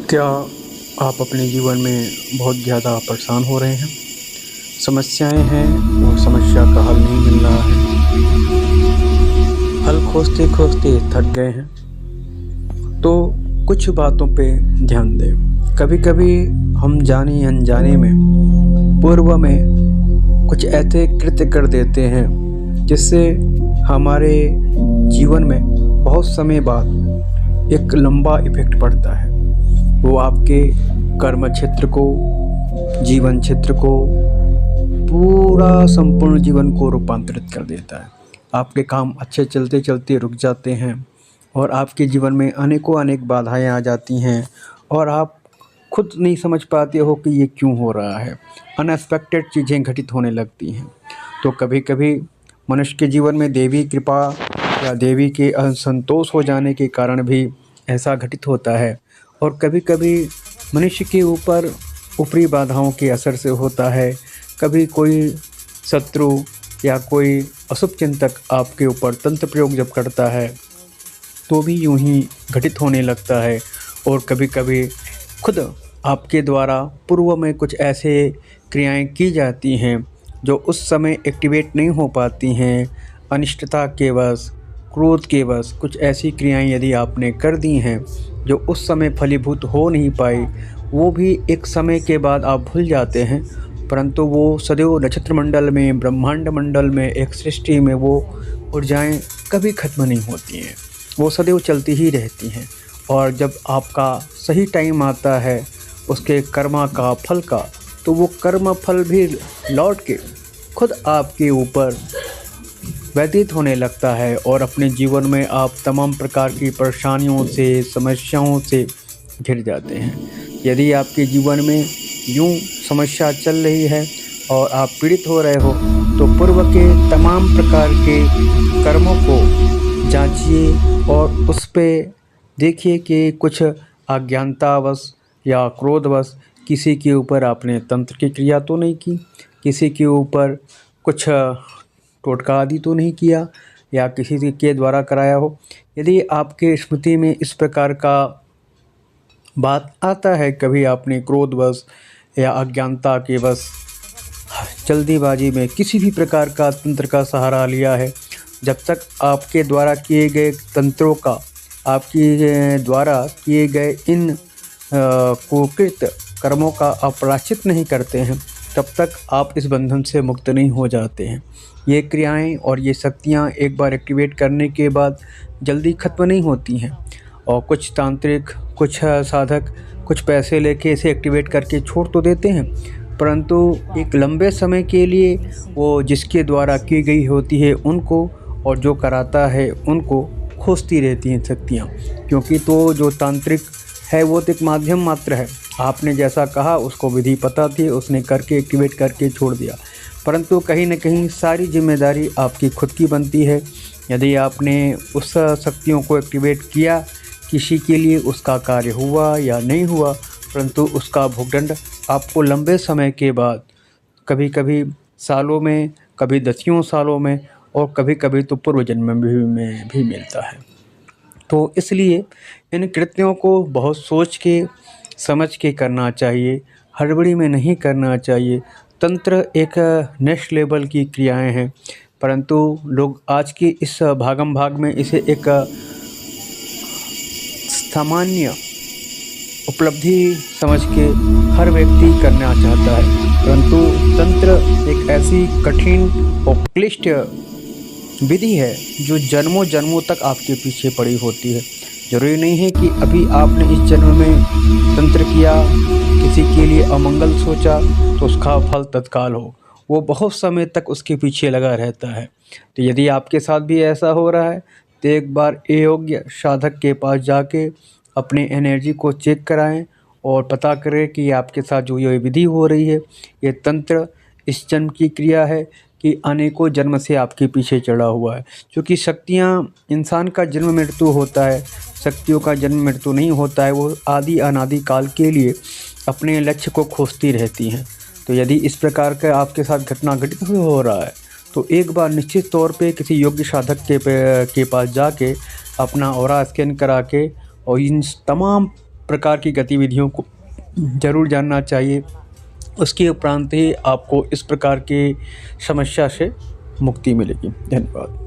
क्या आप अपने जीवन में बहुत ज़्यादा परेशान हो रहे हैं? समस्याएँ हैं और समस्या का हल नहीं मिल रहा है। हल खोजते-खोजते थक गए हैं। तो कुछ बातों पे ध्यान दें। कभी-कभी हम जाने-अनजाने में पूर्व में कुछ ऐसे कृत्य कर देते हैं जिससे हमारे जीवन में बहुत समय बाद एक लंबा इफ़ेक्ट पड़ता है। वो आपके कर्म क्षेत्र को, जीवन क्षेत्र को, पूरा संपूर्ण जीवन को रूपांतरित कर देता है। आपके काम अच्छे चलते-चलते रुक जाते हैं और आपके जीवन में अनेक बाधाएँ आ जाती हैं और आप खुद नहीं समझ पाते हो कि ये क्यों हो रहा है। अनएक्सपेक्टेड चीज़ें घटित होने लगती हैं। तो कभी-कभी मनुष्य के जीवन में देवी कृपा या देवी के असंतोष हो जाने के कारण भी ऐसा घटित होता है और कभी-कभी मनुष्य के ऊपर ऊपरी बाधाओं के असर से होता है। कभी कोई शत्रु या कोई अशुभ चिंतक आपके ऊपर तंत्र प्रयोग जब करता है तो भी यूं ही घटित होने लगता है और कभी-कभी खुद आपके द्वारा पूर्व में कुछ ऐसे क्रियाएं की जाती हैं जो उस समय एक्टिवेट नहीं हो पाती हैं। अनिष्टता के वश, क्रोध के वश कुछ ऐसी क्रियाएं यदि आपने कर दी हैं जो उस समय फलीभूत हो नहीं पाई, वो भी एक समय के बाद आप भूल जाते हैं, परंतु वो सदैव नक्षत्र मंडल में, ब्रह्मांड मंडल में, एक सृष्टि में वो ऊर्जाएं कभी ख़त्म नहीं होती हैं। वो सदैव चलती ही रहती हैं और जब आपका सही टाइम आता है उसके कर्मा का, फल का, तो वो कर्म फल भी लौट के खुद आपके ऊपर व्यतीत होने लगता है और अपने जीवन में आप तमाम प्रकार की परेशानियों से, समस्याओं से घिर जाते हैं। यदि आपके जीवन में यूं समस्या चल रही है और आप पीड़ित हो रहे हो तो पूर्व के तमाम प्रकार के कर्मों को जांचिए और उस पे देखिए कि कुछ अज्ञानतावश या क्रोधवश किसी के ऊपर आपने तंत्र की क्रिया तो नहीं की, किसी के ऊपर कुछ टोटका आदि तो नहीं किया या किसी के द्वारा कराया हो। यदि आपके स्मृति में इस प्रकार का बात आता है, कभी आपने क्रोधवश या अज्ञानता के वश जल्दीबाजी में किसी भी प्रकार का तंत्र का सहारा लिया है, जब तक आपके द्वारा किए गए तंत्रों का, आपके द्वारा किए गए इन कुकृत कर्मों का आप प्रायश्चित नहीं करते हैं, तब तक आप इस बंधन से मुक्त नहीं हो जाते हैं। ये क्रियाएं और ये शक्तियां एक बार एक्टिवेट करने के बाद जल्दी ख़त्म नहीं होती हैं और कुछ तांत्रिक, कुछ साधक कुछ पैसे लेके इसे एक्टिवेट करके छोड़ तो देते हैं, परंतु एक लंबे समय के लिए वो जिसके द्वारा की गई होती है उनको और जो कराता है उनको खोजती रहती हैं शक्तियाँ, क्योंकि तो जो तांत्रिक है वो तो एक माध्यम मात्र है। आपने जैसा कहा उसको विधि पता थी, उसने करके एक्टिवेट करके छोड़ दिया, परंतु कहीं न कहीं सारी जिम्मेदारी आपकी खुद की बनती है। यदि आपने उस शक्तियों को एक्टिवेट किया, किसी के लिए उसका कार्य हुआ या नहीं हुआ, परंतु उसका भुगदंड आपको लंबे समय के बाद, कभी-कभी सालों में, कभी दसियों सालों में और कभी-कभी तो पूर्व जन्म में भी मिलता है। तो इसलिए इन कृत्यों को बहुत सोच के, समझ के करना चाहिए, हड़बड़ी में नहीं करना चाहिए। तंत्र एक नेक्स्ट लेवल की क्रियाएं हैं, परंतु लोग आज की इस भागम-भाग में इसे एक सामान्य उपलब्धि समझ के हर व्यक्ति करना चाहता है, परंतु तंत्र एक ऐसी कठिन और क्लिष्ट विधि है जो जन्मों जन्मों तक आपके पीछे पड़ी होती है। ज़रूरी नहीं है कि अभी आपने इस जन्म में तंत्र किया, किसी के लिए अमंगल सोचा तो उसका फल तत्काल हो, वो बहुत समय तक उसके पीछे लगा रहता है। तो यदि आपके साथ भी ऐसा हो रहा है तो एक बार योग्य साधक के पास जाके अपने एनर्जी को चेक कराएं और पता करें कि आपके साथ जो ये विधि हो रही है, ये तंत्र इस जन्म की क्रिया है कि अनेकों जन्म से आपके पीछे चढ़ा हुआ है। क्योंकि शक्तियाँ, इंसान का जन्म मृत्यु होता है, शक्तियों का जन्म मृत्यु नहीं होता है, वो आदि अनादि काल के लिए अपने लक्ष्य को खोजती रहती हैं। तो यदि इस प्रकार का आपके साथ घटना घटित हो रहा है तो एक बार निश्चित तौर पे किसी योग्य साधक के पास जाके अपना ऑरा स्कैन करा के और इन तमाम प्रकार की गतिविधियों को ज़रूर जानना चाहिए। उसके उपरांत ही आपको इस प्रकार की समस्या से मुक्ति मिलेगी। धन्यवाद।